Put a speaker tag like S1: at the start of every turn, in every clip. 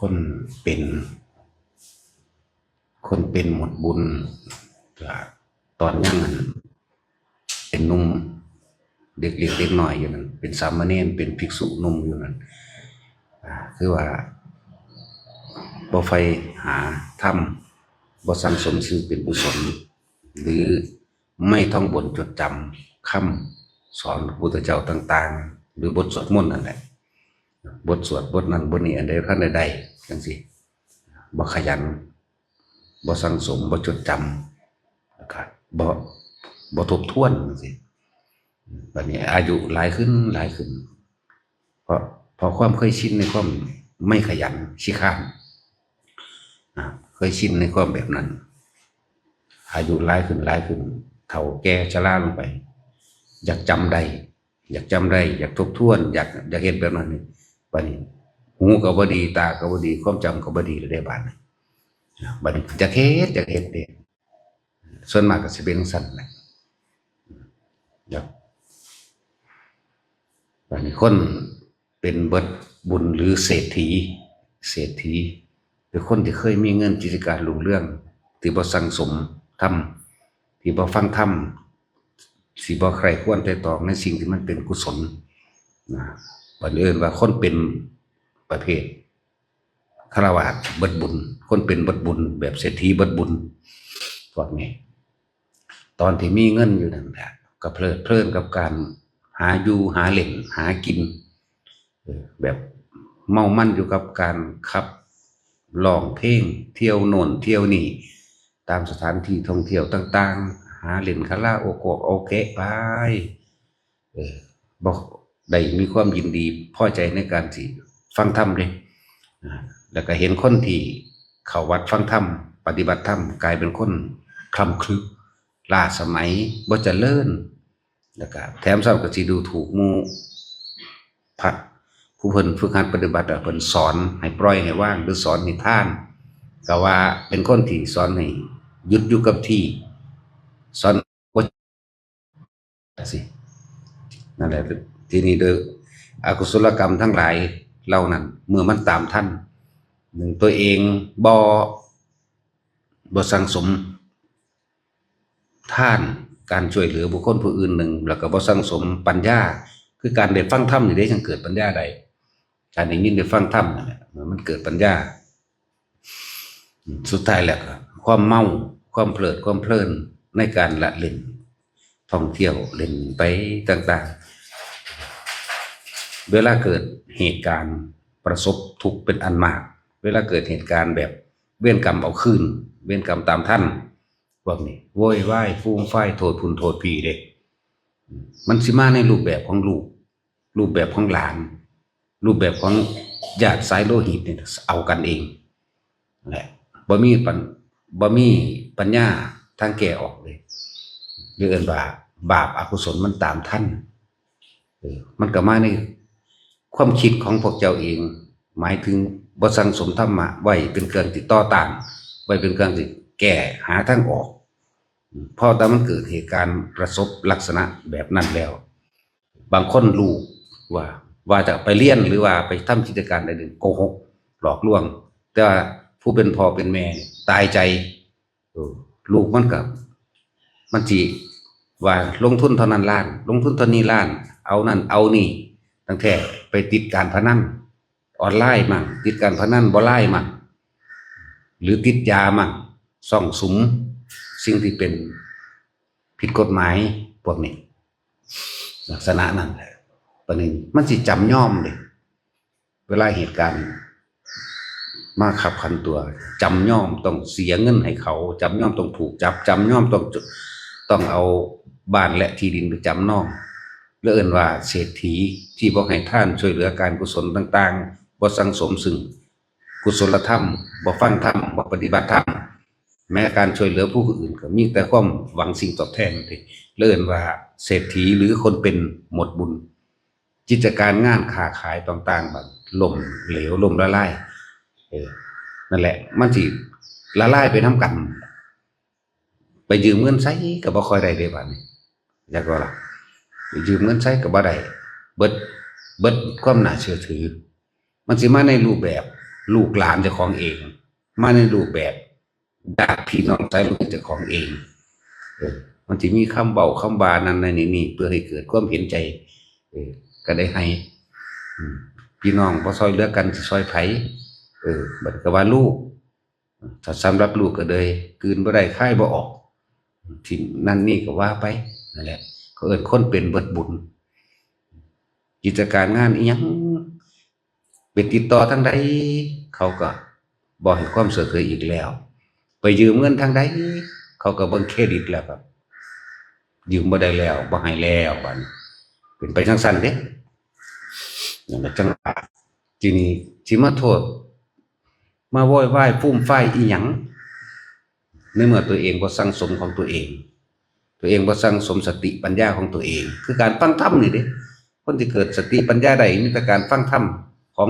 S1: คนเป็นหมดบุญตอนยังเป็นนุ่มเด็กเล็กเด็กน้อยอยู่นั่นเป็นสามเณรเป็นภิกษุนุ่มอยู่นั่นคือว่าบ่ไฟหาธรรมบ่สั่งสมสิ่งเป็นกุศลหรือไม่ท่องบนจดจำคำสอนพระพุทธเจ้าต่างๆหรือบทสวดมนต์นั่นแหละบทสวดบทนั้นบทนี้อันใดขั้นใดจังสิบ่ขยันบ่สั่งสมบ่จดจำนะครับบ่ทบทวนจังสิบัดนี้อายุหลายขึ้นเพราะความเคยชินในความไม่ขยันขี้ข้านเคยชินในความแบบนั้นอายุหลายขึ้นเฒ่าแก่ชราลงไปอยากจำได้อยากทบทวนอยากเห็นแบบนั้นนี่บัดนี้หูก็บ่ดีตาก็บ่ดีความจำก็บ่ดีเลยได้บาดนี้บัดนี้อยากเฮ็ดเด้ส่วนมากก็สิเป็นสั่นแหละบัดนี้คนเป็นเบิดบุญหรือเศรษฐีเป็นคนที่เคยมีเงินกิจการรุ่งเรืองที่บ่สั่งสมธรรมที่บ่ฟังธรรมสิบ่ใครควรไตร่ตรองในสิ่งที่มันเป็นกุศลบัดนี้ว่าคนเป็นประเภทฆราวาสเบิดบุญคนเป็นเบิดบุญแบบเศรษฐีเบิดบุญพวกนี้ตอนที่มีเงินอยู่นั่นแหละก็เพลินกับการหาอยู่หาเล่นหากินแบบเมามั่นอยู่กับการขับร้องเพลงเที่ยวโน่นเที่ยวนี่ตามสถานที่ท่องเที่ยวต่างๆหาเล่นคาราโอเกะไปบอกได้มีความยินดีพอใจในการที่ฟังธรรมเลยแล้วก็เห็นคนที่เข้าวัดฟังธรรมปฏิบัติธรรมกลายเป็นคนคล้ำคลึล้าสมัยบ่เจริญแล้วก็แถมซ้ำก็สิดูถูกหมู่พระผู้เพิ่นฝึกหัดปฏิบัติเพิ่นสอนให้ปล่อยให้ว่างหรือสอนให้ท่านก็ว่าเป็นคนที่สอนให้หยุดอยู่กับที่สอนบ่สินั่นแหละทีนี้โดยอกุศลกรรมทั้งหลายเหล่านั้นเมื่อมันตามท่านหนึ่งตัวเองบ่สั่งสมท่านการช่วยเหลือบุคคลผู้อื่นหนึ่งแล้วก็บ่สั่งสมปัญญาคือการได้ฟังธรรมนี่ได้จังเกิดปัญญาได้การได้ยินได้ฟังธรรมนั่นแหละมันเกิดปัญญาสุดท้ายแล้วก็ความเมาความเพลินในการละเล่นท่องเที่ยวเล่นไปต่างๆเวลาเกิดเหตุการณ์ประสบทุกข์เป็นอันมากเวลาเกิดเหตุการณ์แบบเวรกรรมเอาคืนเวรกรรมตามท่านพวกนี้โวยวายฟูมไฟโทษพุ่นโทษพี่เด้มันสิมาในรูปแบบของลูกรูปแบบของหลานรูปแบบของญาติสายโลหิตเนี่ยเอากันเองแหละบ่มีปัญญาทางแก้ออกเลยเรียกว่าบาปอกุศลมันตามท่านมันก็มาในความคิดของพวกเจ้าเองหมายถึงบ่สั่งสมธรรมะไว้เป็นเครื่องติดต่อต้านไว้เป็นเครื่องที่แก้หาทางออกพอแต่มันเกิดเหตุการณ์ประสบลักษณะแบบนั้นแล้วบางคนรู้ว่าจะไปเรียนหรือว่าไปทำกิจการใดหนึ่งโกหกหลอกลวงแต่ว่าผู้เป็นพ่อเป็นแม่ตายใจลูกมันสิว่าลงทุนเท่านั้นล้านลงทุนเท่านี้ล้านเอานั่นเอานี่ตั้งแต่ไปติดการพนันออนไลน์มั่งติดการพนันบ่ไล่มั่งหรือติดยามั่งส่องสุมสิ่งที่เป็นผิดกฎหมายพวกนี้ลักษณะนั้นประเด็นมันสิจำย่อมเลยเวลาเหตุการณ์มาขับคันตัวจำย่อมต้องเสียเงินให้เขาจำย่อมต้องถูกจับจำย่อมต้องเอาบ้านและที่ดินไปจำนองเรื่องว่าเศรษฐีที่บ่ให้ท่านช่วยเหลือการกุศลต่างๆบ่สั่งสมซึ่งกุศลธรรมบ่ฟังธรรมบ่ปฏิบัติธรรมแม้การช่วยเหลือผู้อื่นก็มีแต่ความหวังสิ่งตอบแทนเรื่องว่าเศรษฐีหรือคนเป็นหมดบุญกิจการงานค้าขายต่างๆแบบล่มเหลวล่มละลายนั่นแหละมันสิละลายไปน้ำกันไปยืมเงินใช้ก็บ่ค่อยได้เด้บัดนี้อยากว่าล่ะไปยืมเงินใช้ก็บ่ได้เบิดความน่าเชื่อถือมันสิมาในรูปแบบ ลูกหลานเจ้าของเองมาในรูปแบบญาติพี่น้องสายเลือดเจ้าของเองมันจะมีคำเบาคำบานั้นในนี่เพื่อให้เกิดความเห็นใจก็ได้ให้พี่น้องพอซอยเลือกกันซอยไผบัดก็ว่าลูกถ้าสำหรับลูกก็เลยกืนบ่ได้ค่ายบ่ออกที่นั่นนี่ก็ว่าไปนั่นแหละเขาเอิ้นคนเป็นเบิดบุญกิจการงานอีหยังเป็นติดต่อทางใดเขาก็บ่ให้ความเสื่อเคยอีกแล้วไปยืมเงินทางใดเขาก็เบิ่งเครดิตแล้วครับยืมบ่ได้แล้วบ่ให้แล้วบัดเป็นไปจังซั่นเด้นั่นแหละจังทีนี้สิมาโทษมาโวยวายฟุ่มไฟอีหยังในเมื่อตัวเองบ่สั่งสมของตัวเองบ่สั่งสมสติปัญญาของตัวเองคือการฟังธรรมนี่เด้คนที่เกิดสติปัญญาได้มีแต่การฟังธรรมของ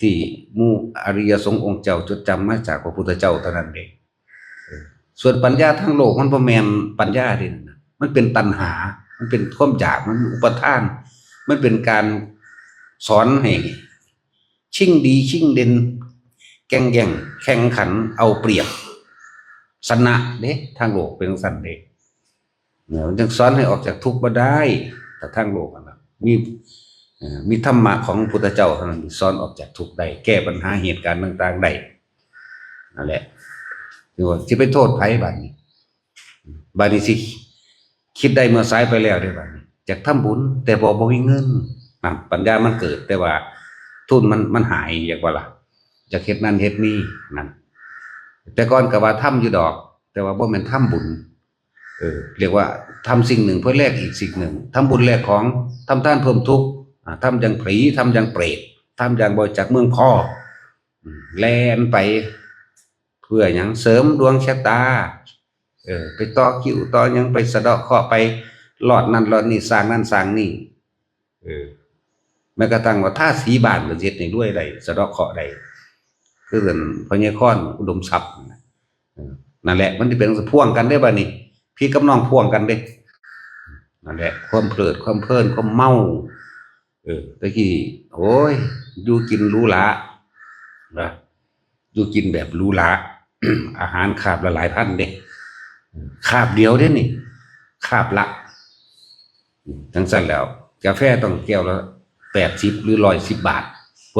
S1: ที่หมู่อริยสงฆ์องค์เจ้าจดจำมาจากพระพุทธเจ้าเท่านั้นเองส่วนปัญญาทางโลกมันบ่แม่นปัญญาเด้มันเป็นตัณหามันเป็นความอยากมันอุปทานมันเป็นการสอนให้ชิงดีชิงเด่นแข่งแย่งแข่งขันเอาเปรียบชนะเด้ทางโลกเป็นสั่นเด้เนี่ยมันจึงสอนให้ออกจากทุกข์บ่ได้แต่ทางโลกนะมีธรรมะของพุทธเจ้าเท่านั้นสอนออกจากทุกข์ได้แก้ปัญหาเหตุการณ์ต่างๆได้นั่นแหละคือว่าสิไปโทษไผบัดนี้สิคิดได้เมื่อสายไปแล้วได้บัดนี้อยากทำบุญแต่บ่มีเงินปัญญามันเกิดแต่ว่าทุนมันหายอย่างว่าล่ะจะเฮ็ดนั่นเฮ็ดนี่นั่นแต่ก่อนก็ว่าทำอยู่ดอกแต่ว่าบ่แม่นทำบุญเรียกว่าทำสิ่งหนึ่งเพื่อแลกอีกสิ่งหนึ่งทำบุญแลกของทำทานเพิ่มทุกข์ทำอย่างผีทำอย่างเปรตทำอย่างบริจาคเมืองพ่อแล่นไปเพื่อหยังเสริมดวงชะตาไปต่อคิวต่อหยังไปสะเดาะเคราะห์ไปหลอดนั่นหลอดนี่สร้างนั่นสร้างนี่แม้กระทั่งว่าถ้าสีบานก็เฮ็ดให้ด้วยได้สะเดาะเคราะห์ได้คือเรื่องพญาค้อนอุดมทรัพย์นั่นแหละมันสิเป็นพ่วงกันได้บัดนี้พี่กับน้องพ่วงกันเด้นั่นแหละความเพลิดความเพลินความเมาตะกี้โอ้ยอยู่กินหรูหรานะอยู่กินแบบหรูหรา อาหารคาบละหลายพันเด้คาบเดียวเด้นี่คาบละทั้งสั้นแล้วกาแฟต้องแก้วละ80หรือ110 บาทพ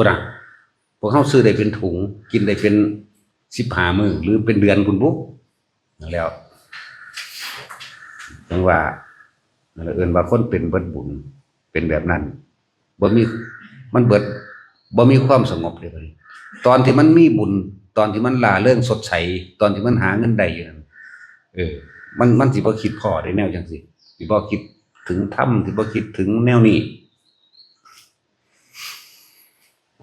S1: วกเขาซื้อได้เป็นถุงกินได้เป็น15 มื้อหรือเป็นเดือนพุ่นบุ๊นั่นแล้วจังว่าเอิ้นว่าคนเป็นเบิดบุญเป็นแบบนั้นมันเบิดบ่มีความสงบเลยตอนที่มันมีบุญตอนที่มันล่าเริงสดใสตอนที่มันหาเงินได้อยู่นั่นมันสิบ่คิดพอได้แนวจังซี่สิบ่คิดถึงธรรมสิบ่คิดถึงแนวนี้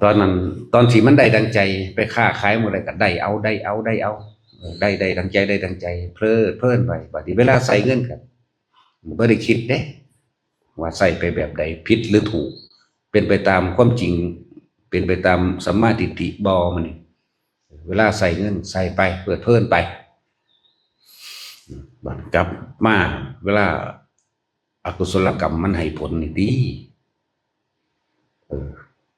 S1: ตอนนั้นตอนที่มันได้ดังใจไปค้าขายหมดเลยก็ได้เอาได้ดังใจเพลินไปบัดนี้เวลาใส่เงินกันบ่ได้คิดเด้ว่าใส่ไปแบบใดผิดหรือถูกเป็นไปตามความจริงเป็นไปตามสัมมาทิฏฐิบ่มันนี่เวลาใส่เงินใส่ไปเพลินไปบัดกลับมาเวลาอกุศลกรรมมันให้ผลนี่ดี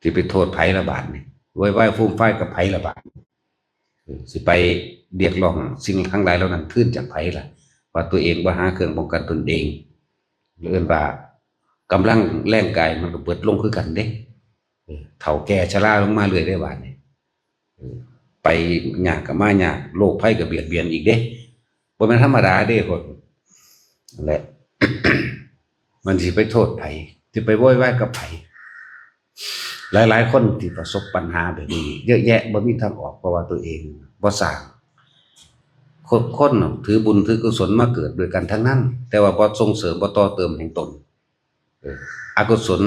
S1: ที่ไปโทษไผละบาดนี่ไว้ฟุ่มไฟกับไผละบาดสิไปเรียกร้องสิ่งทั้งหลายเหล่านั้นขึ้นจากไผล่ะว่าตัวเองบ่หาเครื่องป้องกันตนเองหรือว่ากำลังแรงกายมันก็เบิดลงคือกันเด้เฒ่าแก่ชราลงมาเรื่อยได้บาดนี่ไปยากก็มายากโรคภัยก็เบียดเบียนอีกเด้บ่แม่นธรรมดาเด้คนนั่นแหละ มันสิไปโทษไผสิไปโวยวายกับไผหลายๆคนที่ประสบปัญหาแบบนี้เยอะแยะบ่มีทางออกเพราะว่าตัวเองบ่สร้างคนถือบุญถือกุศลมาเกิดด้วยกันทั้งนั้นแต่ว่าบ่ส่งเสริมบ่ต่อเติมแห่งตนอกุศล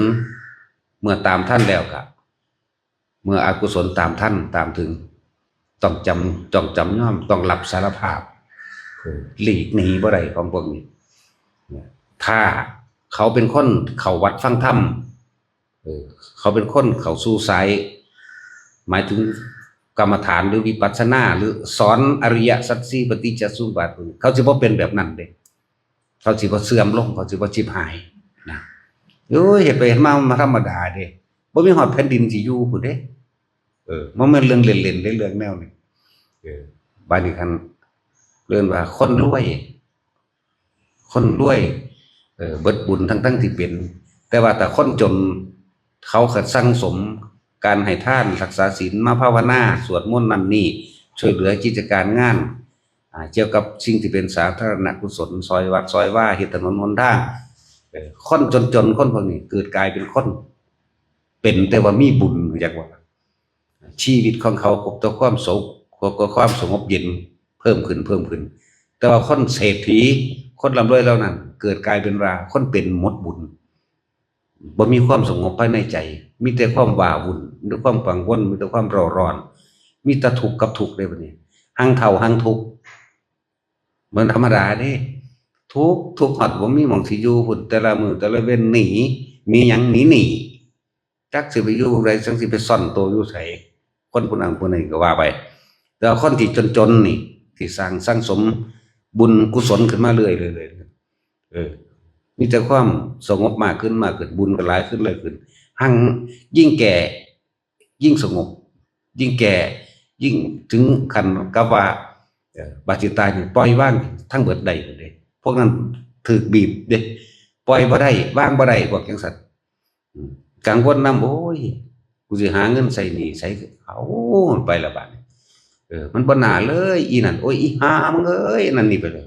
S1: เมื่อตามท่านแล้วก็เมื่ออกุศลตามท่านตามถึงต้องจำย่อมต้องรับสารภาพหลีกหนีบ่ได้ของพวกนี้ถ้าเขาเป็นคนเข้าวัดฟังธรรมเขาเป็นคนเข้าสู่สายหมายถึงกรรมฐานหรือวิปัสสนาหรือสอนอริยสัจสี่ปฏิจจสมุปบาทเขาสิบ่เป็นแบบนั้นเด้เขาสิบ่เสื่อมลงเขาสิบ่ชิบหายนะเฮ็ดไปเฮ็ดมาธรรมดาเด้บ่มีฮอดแผ่นดินสิอยู่พุ่นเด้ มันเป็นเรื่องเล่นๆได้เรื่องแนวนี้บาดนี้คันเรื่องว่าคนรวยเบิดบุญทั้งที่เป็นแต่ว่าแต่คนจนเขาก็สั่งสมการให้ทานรักษาศีลมาภาวนาสวดมนต์นั่นนี่ช่วยเหลือกิจการงานเกี่ยวกับสิ่งที่เป็นสาธารณกุศลซอยวัดซอยว่าเฮ็ดถนนหนทางคนจนคนพวกนี้เกิดกลายเป็นคนเป็นแต่ว่ามีบุญอยากว่าชีวิตของเขาพบต่อความสุขก็ความสงบเย็นเพิ่มขึ้นแต่ว่าคนเศรษฐีคนร่ำรวยแล้วนั้นเกิดกลายเป็นราคนเป็นหมดบุญบ่มีความสงบภายในใจมีแต่ความว้าวุ่นมีแต่ความกังวลมีแต่ความเร่าร้อนมีแต่ทุกข์กับทุกข์เลยบัดนี้หังเฒ่าหังทุกข์เหมือนธรรมดาเด้ทุกข์ฮอดบ่มีหม้องสิอยู่พุ่นแต่ละมื้อแต่ละเว้นหนีมีหยังหนีจักสิไปอยู่ไดจักสิไปซ่อนตัวอยู่ไสคนผู้นั้นผู้นี้ก็ว่าไปแต่คนที่จนนี่ที่สร้างสมบุญกุศลขึ้นมาเรื่อยมีแต่ความสงบมากขึ้นบุญก็หลายขึ้นเลยขึ้นหังยิ่งแก่ยิ่งสงบยิ่งแก่ยิ่งถึงขั้นกับว่าบาดสิตายนี่ปล่อยว่างทั้งเบิดได้เด้พวกนั้นถูกบีบเด้ปล่อยบ่ได้วางบ่ได้พวกจังซั่นกังวลนำโอ้ยกูสิหาเงินใส่หนี้ใส่เอาไปละบาดมันบ่น่าเลยอีนั่นโอ้ยอีห่ามึงเอ้ยนั่นนี่ไปเลย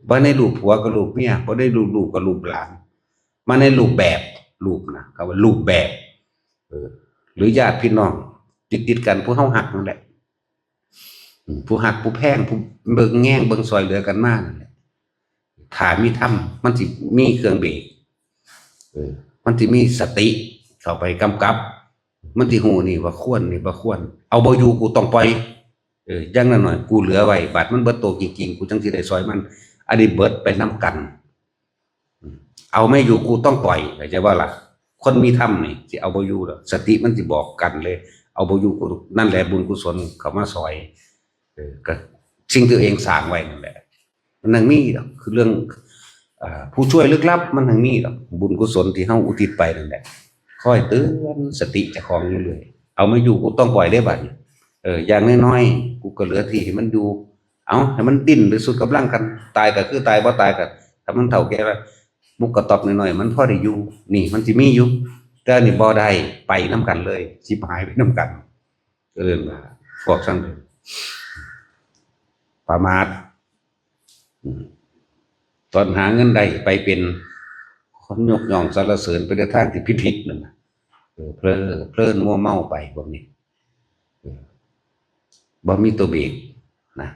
S1: บ่ในรูปผัวกับรูปเมียบ่ได้รูปลูกกับรูปหลานมาในรูปแบบรูปนะคำว่ารูปแบบหรือญาติพี่น้องติดกันผู้เฮาฮักนั่นแหละผู้ฮักผู้แพงผู้เบิ่งแง่งเบิ่งซอยเหลือกันมานั่นแหละถ้ามีธรรมมันสิมีเครื่องเบรกมันสิมีสติเข้าไปกำกับมันสิฮู้นี่ว่าควรนี่บ่ควรเอาบ่อยู่กูต้องปล่อยอย่างนั้นหน่อยกูเหลือไว้บาดมันเบิดโตจริงๆกูจังสิได้ซอยมันอันนี้เบิดไปนำกันเอาไม่อยู่กูต้องปล่อยเข้าใจว่าล่ะคนมีธรรมนี่สิเอาบ่อยู่ดอกสติมันสิบอกกันเลยเอาบ่อยู่กูนั่นแหละบุญกุศลเข้ามาซอยก็สิ่งที่ตัวเองสร้างไว้นั่นแหละมันยังมีดอกคือเรื่องผู้ช่วยลึกลับมันยังมีดอกบุญกุศลที่เฮาอุทิศไปนั่นแหละคอยเตือนสติเจ้าของอยู่เรื่อยเอาไม่อยู่กูต้องปล่อยได้บัดนี้อย่างน้อยๆกูก็เหลือที่ให้มันอยู่เอาให้มันดิ้นหรือสุดกำลังกันตายก็คือตายบ่ตายก็ถ้ามันเฒ่าแก่แล้วมุกกระตอบหน่อยๆมันพอได้อยู่นี่มันสิมีอยู่แต่นี่บ่ได้ไปนำกันเลยสิหายไปนำกันว่าพวกซั่นประมาทตอนหาเงินได้ไปเป็นคนยกย่องสรรเสริญไปในทางที่ผิดๆนั่นน่ะเพลินมัวเมาไปพวกนี้บ่มีตัวเบรกนะ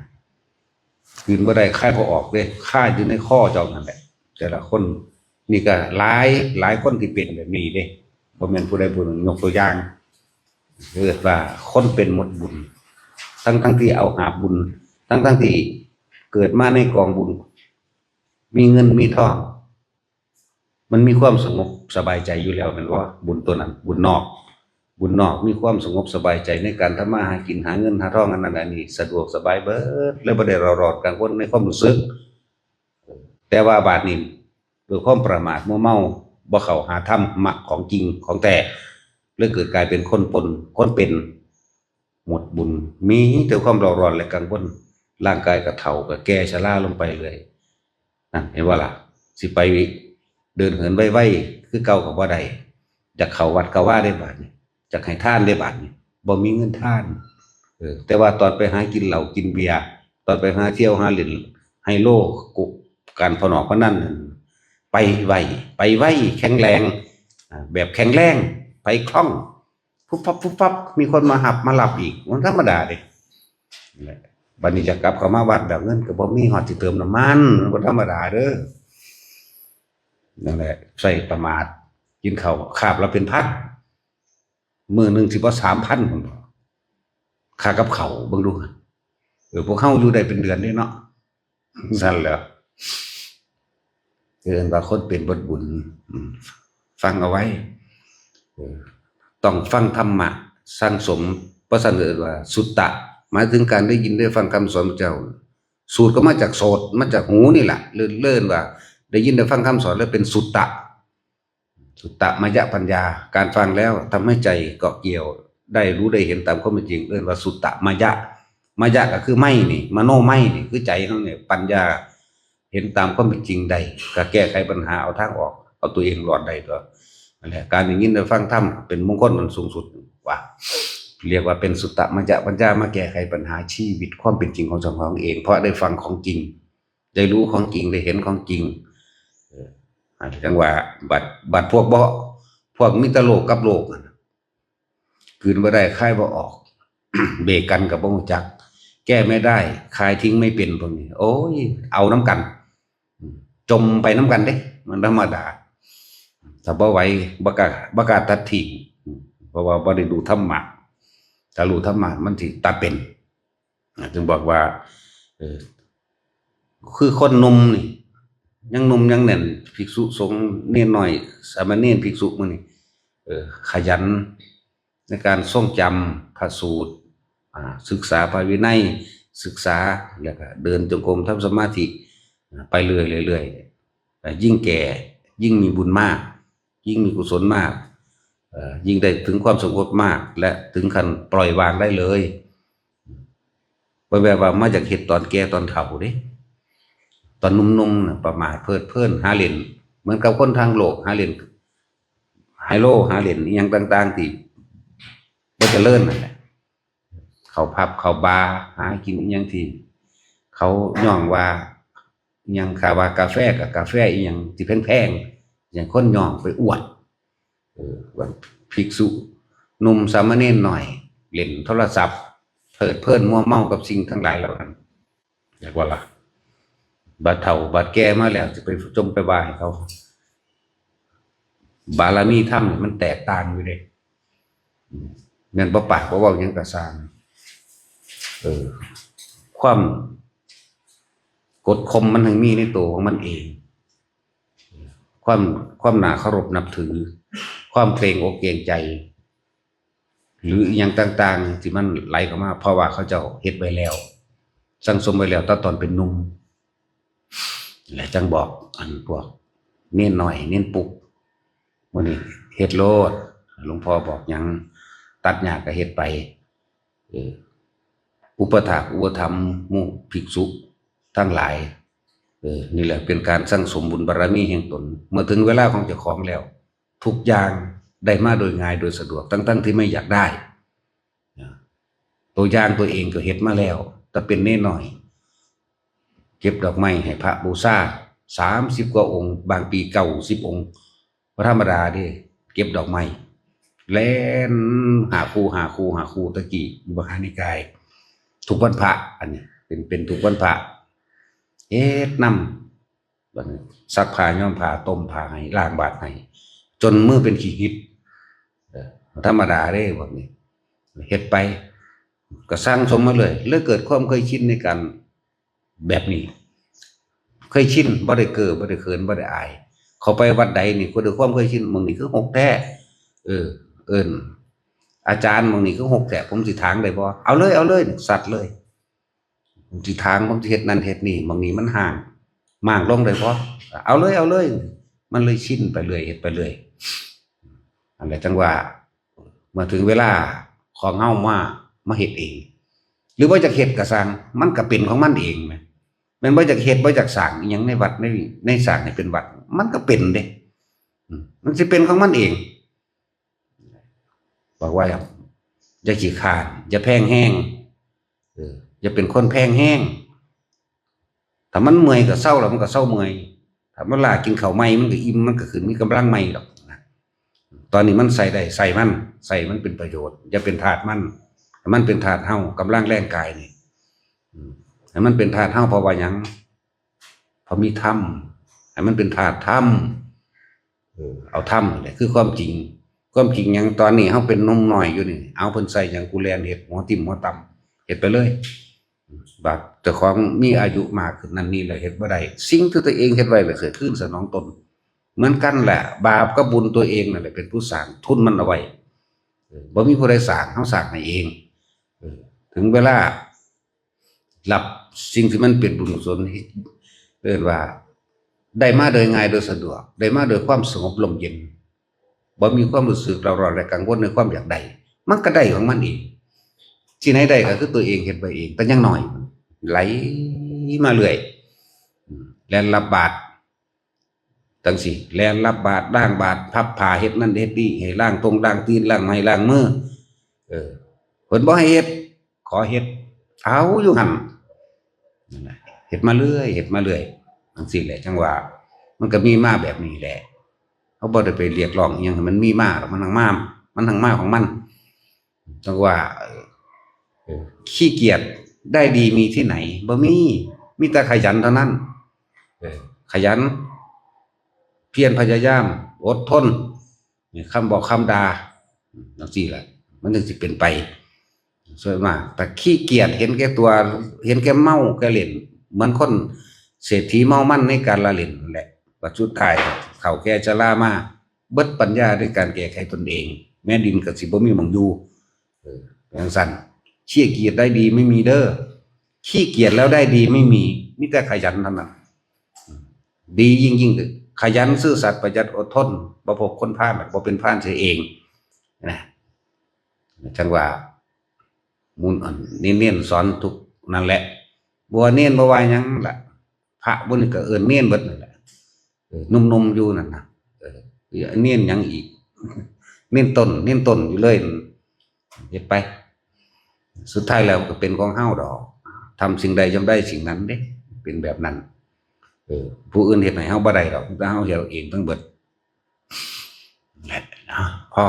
S1: คืนบ่ได้ค่ายบ่ออกเด้ค่าอยู่ในข้อเจ้านั่นแหละแต่ละคนนี่ก็หลายคนที่เป็นแบบนี้เด้บ่แม่นผู้ใดผู้หนึ่งยกตัวอย่างว่าคนเป็นหมดบุญทั้งที่เอาหาบุญทั้งที่เกิดมาในกองบุญมีเงินมีทองมันมีความสงบสบายใจอยู่แล้วแม่นว่าบุญตัวนั้นบุญนอกมีความสงบสบายใจในการทำมาหากินหาเงินหาทองอันนั้นอันนี้สะดวกสบายเบิดแล้วบ่ได้ร้อนกังวลในความรู้สึกแต่ว่าบาดนี้ด้วยความประมาทมัวเมาบ่เข้าหาธรรมะของจริงของแท้เลยเกิดกลายเป็นคนเป็นหมดบุญมีแต่ความร้อนและกังวลร่างกายก็เฒ่าก็แก่ชราลงไปเลยนั่นเห็นว่าล่ะสิไปเดินเหินไวๆคือเก่าก็บ่ได้อยากเข้าวัดก็ว่าได้บาดนี้อยากให้ทานได้บาดนี้บ่มีเงินทานแต่ว่าตอนไปหากินเหล้ากินเบียร์ตอนไปหาเที่ยวหาเล่นไฮโลกุการพนอกพนันไปไวแข็งแรงแบบแข็งแรงไปคล่องปุ๊บปั๊บมีคนมาหับมาหลับอีกมันธรรมดาเด้บัดนี้จะกลับเข้ามาวัดแบบเงินก็บ่มีฮอดสิเติมน้ำมันมันบ่ธรรมดาเด้อนั่นแหละใส่ประมาทกินข้าวคาบละเป็นพันมื้อนึงสิบ่ 3,000 พุ่นบ่ค่ากับข้าวเบิ่งดูพวกเฮาอยู่ได้เป็นเดือนเด้เนาะซั่นแหละว่าคนเป็นบทบุญฟังเอาไว้ต้องฟังธรรมะสั่งสมประสันเอิ้นว่าสุตตะหมายถึงการได้ยินได้ฟังคำสอนพระเจ้าสูตรก็มาจากโสตมาจากหูนี่แหละเลื่อนว่าได้ยินได้ฟังคำสอนแล้วเป็นสุตตะมยปัญญาการฟังแล้วทำให้ใจเกาะเกี่ยว ได้รู้ได้เห็นตามความเป็นจริงเรียกว่าสุตตมายะมายะก็คือไม่นี่มโนไม่นี่คือใจเขาเนี่ยปัญญาเห็นตามความเป็นจริงได้ก็แก้ไขปัญหาเอาทางออกเอาตัวเองรอดได้ตัวนั่นแหละการอย่างนี้ได้ฟังธรรมเป็นมงคลมันสูงสุดว่าเรียกว่าเป็นสุตตมายะปัญญามาแก้ไขปัญหาชีวิตความเป็นจริงของเจ้าของเองเพราะได้ฟังของจริงได้รู้ของจริงได้เห็นของจริงจังว่าบัดพวกพวกมิตรโลกกับโลกคืนบ่ได้คายบ่ออก เบรกกันกับบ่รู้จักแก้ไม่ได้คายทิ้งไม่เป็นพวกนี้โอ้ยเอาน้ำกันจมไปน้ำกันเด้มันธรรมดาถ้าบ่ไหวบ่กล้าตัดทิ้งเพราะว่าบ่ได้ดูธรรมะถ้ารู้ธรรมะมันสิตัดเป็นจึงบอกว่าคือคนหนุ่มนี่ยังหนุ่มยังแน่นภิกษุสงฆ์เนรน้อยสามเณรภิกษุมื้อนี้ขยันในการทรงจำพระสูตรศึกษาพระวินัยศึกษาแล้วก็เดินจงกรมทำสมาธิไปเรื่อยๆยิ่งแก่ยิ่งมีบุญมากยิ่งมีกุศลมากยิ่งได้ถึงความสงบมากและถึงขั้นปล่อยวางได้เลยแบบว่ามาจากเหตุตอนแก่ตอนเฒ่าเด้ตอนนุ่มๆประมาทเพลิดเพลินหาเล่นเหมือนกับคนทางโลกหาเล่นไฮโลหาเล่นอหยังต่างๆที่บ่เจริญนั่นแหละเขาพับเขาบาร์หากินอหยังที่เขาย่องว่าอหยังคาวากาแฟกับกาแฟอหยังที่แพงๆอย่างคนย่องไปอวดว่าภิกษุหนุ่มสามเณรหน่อยเล่นโทรศัพท์เพลิดเพลินมัวเมากับสิ่งทั้งหลายเหล่านั้นเรียกว่าล่ะบัดเฒ่าบัดแก่มาแล้วจะไปจมไปว่าให้เขาบารมีธรรมมันแตกต่างอยู่เด้เงินบ่ปากบ่เว้าหยังก็สร้างความกดข่มมันถึงมีในตัวของมันเองความน่าเคารพนับถือความเกรงอกเกรงใจหรืออย่างต่างๆที่มันไหลเข้ามาเพราะว่าเขาเจ้าเฮ็ดไว้แล้วสั่งสมไว้แล้วตอนเป็นหนุ่มและจังบอกอันพวกเน้นหน่อยเน้นปุกมื้อนี้เฮ็ดโลดหลวงพ่อบอกหยังตัดหญ้าก็เฮ็ดไปอุปถากอุปถัมภ์หมู่ภิกษุทั้งหลายนี่แหละเป็นการสร้างสมบุญบารมีแห่งตนเมื่อถึงเวลาของเจ้าของแล้วทุกอย่างได้มาโดยง่ายโดยสะดวกทั้งที่ไม่อยากได้ตัวอย่างตัวเองก็เฮ็ดมาแล้วแต่เป็นเน้นหน่อยเก็บดอกไม้ให้พระบูชา30กว่าองค์บางปี90องค์ธรรมดาเด้เก็บดอกไม้แล่นหาคู่ตะกี้อยู่มหานิกายทุกวันพระอันนี้เป็นทุกวันพระเฮ็ดนำบัดนี้ซักผ้าย้อมผ้าต้มผ้าให้ล้างบาตรให้จนมือเป็นขี้หิดธรรมดาเด้พวกนี้เฮ็ดไปก็สร้างสมมาเลยเกิดความเคยชินในการแบบนี้เคยชินบ่ได้เก้อบ่ได้เขินบ่ได้อายเขาไปวัดใดนี่ก็ด้วยความเคยชินมึงนี่คือหกแท้อาจารย์มึงนี่คือหกแท้ผมสิถางได้บ่เอาเลยสัตว์เลยผมสิถางผมสิเฮ็ดนั่นเฮ็ดนี่มึงนี่มันห่างมากลงได้บ่เอาเลยมันเลยชินไปเรื่อยเฮ็ดไปเรื่อยอันนั้นจังว่าเมื่อถึงเวลาของเฮามาเฮ็ดเองหรือว่าจะเฮ็ดก็สร้างมันก็เป็นของมันเองแม่แม่นบ่จักเฮ็ดบ่จักสร้างอีหยังในวัดในสร้างให้เป็นวัดมันก็เป็นเด้มันสิเป็นของมันเองบอกว่าอย่าขี้คร้านอย่าแพงแห้งอย่าเป็นคนแพงแห้งถ้ามันเมื่อยก็เศร้าแล้วมันก็เศร้าเมื่อยถ้ามันลากินข้าวใหม่มันก็อิ่มมันก็ขึ้นมีกำลังใหม่ดอกตอนนี้มันใส่ได้ใส่มันเป็นประโยชน์อย่าเป็นทาสมันเป็นทาสเฮากำลังแรงกายนี่ให้มันเป็นธาตุเฮาเพราะว่าหยังเพราะมีธรรมให้มันเป็นธาตุธรรมเอาธรรมนี่คือความจริงหยังตอนนี้เฮาเป็นนมน้อยอยู่นี่เอาเพิ่นใส่หยังกูแลนเฮ็ดหัวติ่มหัวต่ำเฮ็ดไปเลยบาดเจ้าของมีอายุมากขึ้นนั่นนี่แหละเฮ็ดบ่ได้สิ่งที่ตัวเองเฮ็ดไว้แล้วเคยคืนสนองตนเหมือนกันแหละบาปกับบุญตัวเองนั่นแหละเป็นผู้สร้างทุนมันเอาไว้บ่มีผู้ใดสร้างเฮาสร้างให้เองถึงเวลารับสิ่งที่มันเป็นบุญกุศลเรียกว่าได้มาโดยง่ายโดยสะดวกได้มาโดยความสงบลมเย็นบ่มีความรู้สึกเราร้อนและกังวลในความอยากได้ มันก็ได้ของมันเองที่ไหนได้ก็คือตัวเองเฮ็ดไปเองแต่ยังหน่อยไหลมาเรื่อยแล่นรับบาตรจังสิแล่นรับบาตรล้างบาตรพับผ้าเฮ็ดนั่นเฮ็ดนี่ให้ล้างตรงล้างตีนล้างไม้ล้างมือเพิ่นบ่ให้เฮ็ดขอเฮ็ดเอาอยู่หั่นนั่นแหละเฮ็ดมาเรื่อยเฮ็ดมาเรื่อยจังซี่แหละจังว่ามันก็มีมาแบบนี้แหละเขาบ่ได้ไปเรียกร้องอิหยังให้มันมีมาหรอกมันทางมาของมันจังว่าขี้เกียจได้ดีมีที่ไหนบ่มีแต่ขยันเท่านั้นขยันเพียรพยายามอดทนคำบอกคำด่าจังซี่แหละมันถึงสิเป็นไปส่วนมากแต่ขี้เกียจเห็นแก่ตัวเห็นแก่เมาแก่เล่นเหมือนคนเศรษฐีเมามั่นในการละเล่นนั่นแหละว่าสุดท้ายเข้าแก่ชรามาเบิดปัญญาด้วยการแก้ไขตนเองแม้ดินก็สิบ่มีหม้องอยู่จังซั่นขี้เกียจได้ดีไม่มีเด้อขี้เกียจแล้วได้ดีไม่มีแต่ขยันเท่านั้นดียิ่งขยันซื่อสัตย์ประหยัดอดทนบ่พบคนพาลบ่เป็นพาลเสียเองนะจังว่ามูลเน้นสอนทุกนั่นแหละบัวเน้นบ่ว่าหยังล่ะพระบุญก็เอิ้นเน้นเบิดนั่นแหละหนุ่มๆอยู่นั่นน่ะเน้นหยังอีกเน้นต้นอยู่เลยเฮ็ดไปสุดท้ายแล้วก็เป็นของเฮาดอกทำสิ่งใดย่อมได้สิ่งนั้นเด้เป็นแบบนั้นผู้อื่นเฮ็ดให้เฮาบ่ได้ดอกแต่เฮาเฮ็ดเองทั้งเบิดนั่นแหละพอ